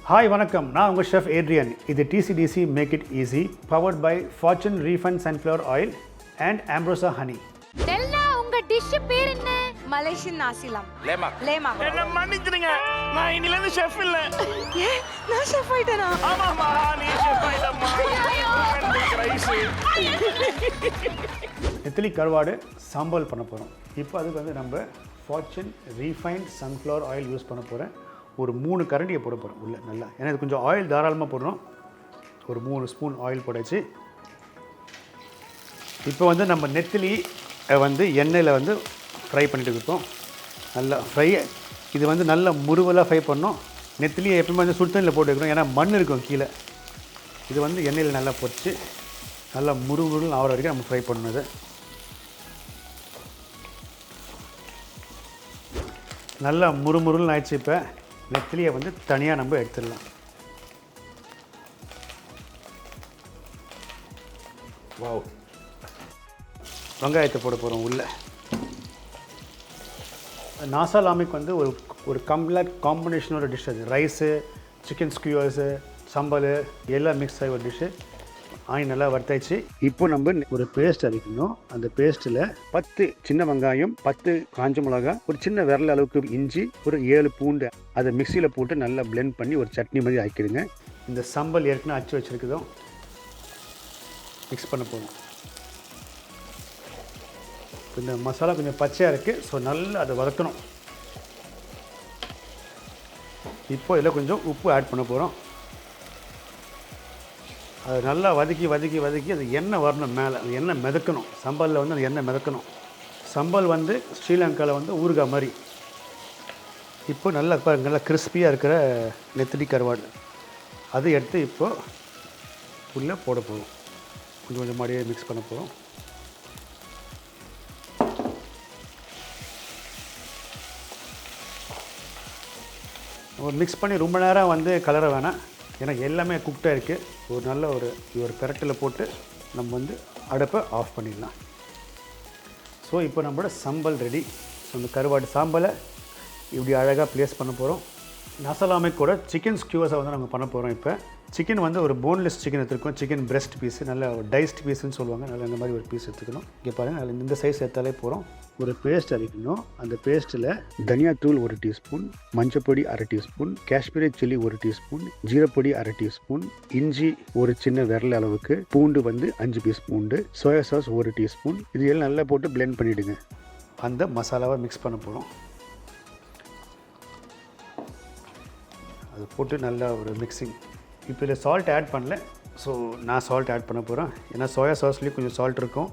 Hi, வணக்கம். நான் உங்கள் chef Adrian. இது TCDC Make it easy, powered by Fortune Refined Sunflower Oil and Ambrosia Honey. Delna, உங்க dish பேர் என்ன? Malaysian Nasi Lemak. Lemak. என்ன மன்னிச்சிடுங்க. நான் இன்னில இருந்து செஃப் இல்ல. ஏன்? நான் செஃப் ஆயிட்டேனா? ஆமாமா, நீ செஃப் ஆயிட்டம்மா. ரைஸ். நெத்திலி கருவாடு சாம்பல் பண்ண போகிறோம். இப்போ அதுக்கு வந்து நம்ம Fortune Refined Sunflower Oil use பண்ண போகிறேன். ஒரு 3 கரண்டியை போட போகிறோம் உள்ள நல்லா. ஏன்னா இது கொஞ்சம் ஆயில் தாராளமாக போடுறோம். ஒரு 3 ஸ்பூன் ஆயில் போட்டாச்சு. இப்போ வந்து நம்ம நெத்திலி வந்து எண்ணெயில் வந்து ஃப்ரை பண்ணிட்டு இருக்கோம். நல்லா ஃப்ரை, இது வந்து நல்லா முருவலாக ஃப்ரை பண்ணோம். நெத்திலியை எப்பவுமே வந்து சுடுதண்ணியில் போட்டு வைக்கணும், ஏன்னா மண் இருக்கும் கீழே. இது வந்து எண்ணெயில் நல்லா பொரிச்சு நல்லா முருவல் ஆகிற வரைக்கும் நம்ம ஃப்ரை பண்ணணும். இது நல்லா முருமுருன்னு ஆயிடுச்சு. இப்போ நெத்திலியை வந்து தனியாக நம்ம எடுத்துடலாம். வாவ், வெங்காயத்தை போட போகிறோம் உள்ளே. நாசா லாமிக் வந்து ஒரு கம்ப்ளீட் காம்பினேஷனோட டிஷ். அது ரைஸு, சிக்கன் ஸ்கியூவர்ஸு, சம்பல் எல்லாம் மிக்ஸ் ஆகி ஒரு டிஷ்ஷு. ஆயில் நல்லா வறுத்தாச்சு. இப்போ நம்ம ஒரு பேஸ்ட் அரைக்கணும். அந்த பேஸ்ட்டில் 10 சின்ன வெங்காயம், 10 காஞ்ச மிளகா, ஒரு சின்ன விரல் அளவுக்கு இஞ்சி, ஒரு 7 பூண்டு, அதை மிக்சியில் போட்டு நல்லா பிளெண்ட் பண்ணி ஒரு சட்னி மாதிரி ஆக்கிடுங்க. இந்த சம்பல் ஏற்கனவே அரைச்சி வச்சுருக்குதும் மிக்ஸ் பண்ண போதும். இந்த மசாலா கொஞ்சம் பச்சையாக இருக்குது, ஸோ நல்லா அதை வதக்கணும். இப்போ இதில் கொஞ்சம் உப்பு ஆட் பண்ண போகிறோம். அது நல்லா வதக்கி வதக்கி வதக்கி அது எண்ணெய் வரணும் மேலே. அந்த எண்ணெய் மிதக்கணும். சம்பலில் வந்து அந்த எண்ணெய் மிதக்கணும். சம்பல் வந்து ஸ்ரீலங்காவில் வந்து ஊறுகாய் மாதிரி. இப்போ நல்லா நல்லா கிறிஸ்பியாக இருக்கிற நெத்திலி கருவாடு அது எடுத்து இப்போது உள்ளே போட போகிறோம். கொஞ்சம் கொஞ்சம் மாதிரியே மிக்ஸ் பண்ண போகிறோம். ஒரு மிக்ஸ் பண்ணி ரொம்ப நேரம் வந்து கலர வேணாம், ஏன்னா எல்லாமே குக்டாக இருக்குது. ஒரு நல்ல ஒரு பெரட்டில் போட்டு நம்ம வந்து அடுப்பை ஆஃப் பண்ணிடலாம். ஸோ இப்போ நம்மளோட சம்பல் ரெடி. ஸோ இந்த கருவாடு சாம்பலை இப்படி அழகாக ப்ளேஸ் பண்ண போகிறோம். நசலாமே கூட சிக்கன் ஸ்கியூவர்ஸை வந்து நம்ம பண்ண போகிறோம். இப்போ சிக்கன் வந்து ஒரு போன்லெஸ் சிக்கன் எடுத்துருக்கோம். சிக்கன் பிரெஸ்ட் பீஸு, நல்ல ஒரு டைஸ்ட் பீஸுன்னு சொல்லுவாங்க. நல்லா இந்த மாதிரி ஒரு பீஸ் எடுத்துக்கணும். இங்கே பாருங்கள், அதில் இந்த சைஸ் எடுத்தாலே போகிறோம். ஒரு பேஸ்ட் அரைக்கணும். அந்த பேஸ்ட்டில் தனியாத்தூள் 1 டீஸ்பூன், மஞ்சப்பொடி 1/2 டீஸ்பூன், காஷ்மீரி சில்லி 1 டீஸ்பூன், ஜீரப்பொடி 1/2 டீஸ்பூன், இஞ்சி ஒரு சின்ன விரல் அளவுக்கு, பூண்டு வந்து 5 பீஸ் பூண்டு, சோயா சாஸ் 1 டீஸ்பூன், இது எல்லாம் நல்லா போட்டு பிளெண்ட் பண்ணிவிடுங்க. அந்த மசாலாவை மிக்ஸ் பண்ண போகிறோம். அது போட்டு நல்லா ஒரு மிக்சிங். இப்போ இதில் சால்ட் ஆட் பண்ணல, ஸோ நான் சால்ட் ஆட் பண்ண போகிறேன். ஏன்னா சோயா சாஸ்லேயும் கொஞ்சம் சால்ட் இருக்கும்,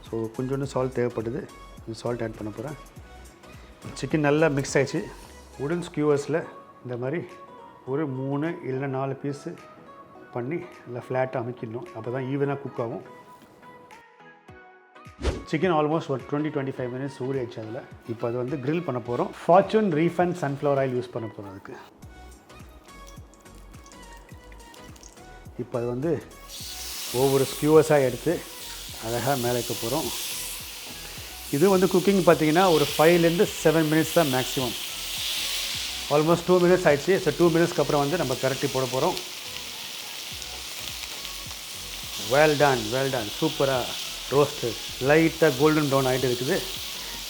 ஸோ கொஞ்சோண்டு சால்ட் தேவைப்படுது. சால்ட் ஆட் பண்ண போகிறேன். சிக்கன் நல்லா மிக்ஸ் ஆகிடுச்சு. உடன் ஸ்கியூவர்ஸில் இந்த மாதிரி ஒரு 3 இல்லைன்னா 4 பீஸு பண்ணி நல்லா ஃப்ளாட்டாக அமைக்கிடணும். அப்போ தான் ஈவனாக குக் ஆகும். சிக்கன் ஆல்மோஸ்ட் ஒரு 20-25 மினிட்ஸ் ஊறி ஆயிடுச்சு அதில். இப்போ அது வந்து கிரில் பண்ண போகிறோம். Fortune refined sunflower oil use பண்ண போகிறோம் அதுக்கு. இப்போ அது வந்து ஒவ்வொரு ஸ்கியூவர்ஸாக எடுத்து அழகாக மேலே வைக்க போகிறோம். இது வந்து குக்கிங் பார்த்திங்கன்னா ஒரு 5-7 மினிட்ஸ் தான் மேக்ஸிமம். ஆல்மோஸ்ட் 2 மினிட்ஸ் ஆயிடுச்சு. ஸோ 2 மினிட்ஸ்க்கு அப்புறம் வந்து நம்ம கரட்டி போட போகிறோம். வெல் டன் சூப்பராக ரோஸ்ட்டு லைட்டாக கோல்டன் ப்ரௌன் ஆகிட்டு இருக்குது.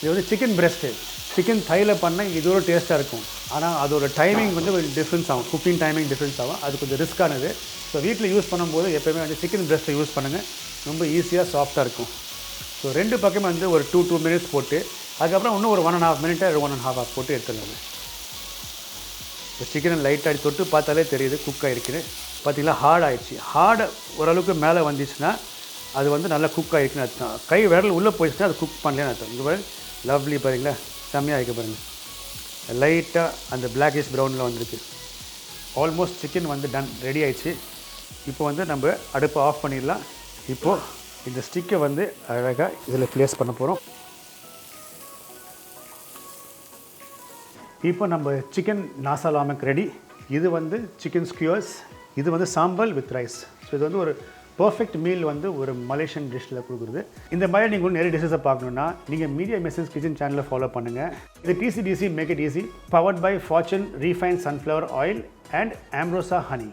இது வந்து சிக்கன் பிரெஸ்ட்டு. சிக்கன் தையில் பண்ணால் இது ஒரு டேஸ்ட்டாக இருக்கும். ஆனால் அதோட டைமிங் வந்து டிஃப்ரென்ஸ் ஆகும். குக்கிங் டைமிங் டிஃப்ரென்ஸ் ஆகும். அது கொஞ்சம் ரிஸ்க்கானது. ஸோ வீட்டில் யூஸ் பண்ணும்போது எப்போயுமே வந்து சிக்கன் பிரெஸ்ட்டை யூஸ் பண்ணுங்கள். ரொம்ப ஈஸியாக சாஃப்டாக இருக்கும். ஸோ 2 பக்கமே வந்து ஒரு 2 மினிட்ஸ் போட்டு அதுக்கப்புறம் இன்னும் ஒரு 1.5 மினிட்டை 1.5 ஹவர் போட்டு எடுத்துடலாங்க. இப்போ சிக்கனை லைட்டாக தொட்டு பார்த்தாலே தெரியுது குக் ஆகிருக்குன்னு. பார்த்திங்களா, ஹார்ட் ஆகிடுச்சு. ஹார்டு ஓரளவுக்கு மேலே வந்துச்சுன்னா அது வந்து நல்லா குக் ஆகிருக்குன்னு அர்த்தம். கை விரல் உள்ளே போயிடுச்சுன்னா அது குக் பண்ணலேன்னு அர்த்தம். இங்கே பாருங்க, லவ்லி பாருங்களா, செம்மையாக இருக்க பாருங்கள். லைட்டாக அந்த பிளாக்கிஷ் ப்ரௌனில் வந்துருக்கு. ஆல்மோஸ்ட் சிக்கன் வந்து டன், ரெடி ஆயிடுச்சு. இப்போ வந்து நம்ம அடுப்பை ஆஃப் பண்ணிடலாம். இப்போது இந்த ஸ்டிக்கை வந்து அழகாக இதில் ப்ளேஸ் பண்ண போகிறோம். இப்போ நம்ம சிக்கன் நாசா லாமக் ரெடி. இது வந்து சிக்கன் ஸ்கியூவர்ஸ், இது வந்து சாம்பல் வித் ரைஸ். ஸோ இது வந்து ஒரு பர்ஃபெக்ட் மீல் வந்து ஒரு மலேசியன் டிஷ்ஷில் கொடுக்குறது. இந்த மாதிரி நீங்கள் நிறைய டிஷ்ஷஸை பார்க்கணுன்னா நீங்கள் மீடியா மெசேஜ் கிச்சன் சேனலை ஃபாலோ பண்ணுங்கள். இது TCDC Make it easy, powered by Fortune Refined Sunflower Oil and ambrosia honey.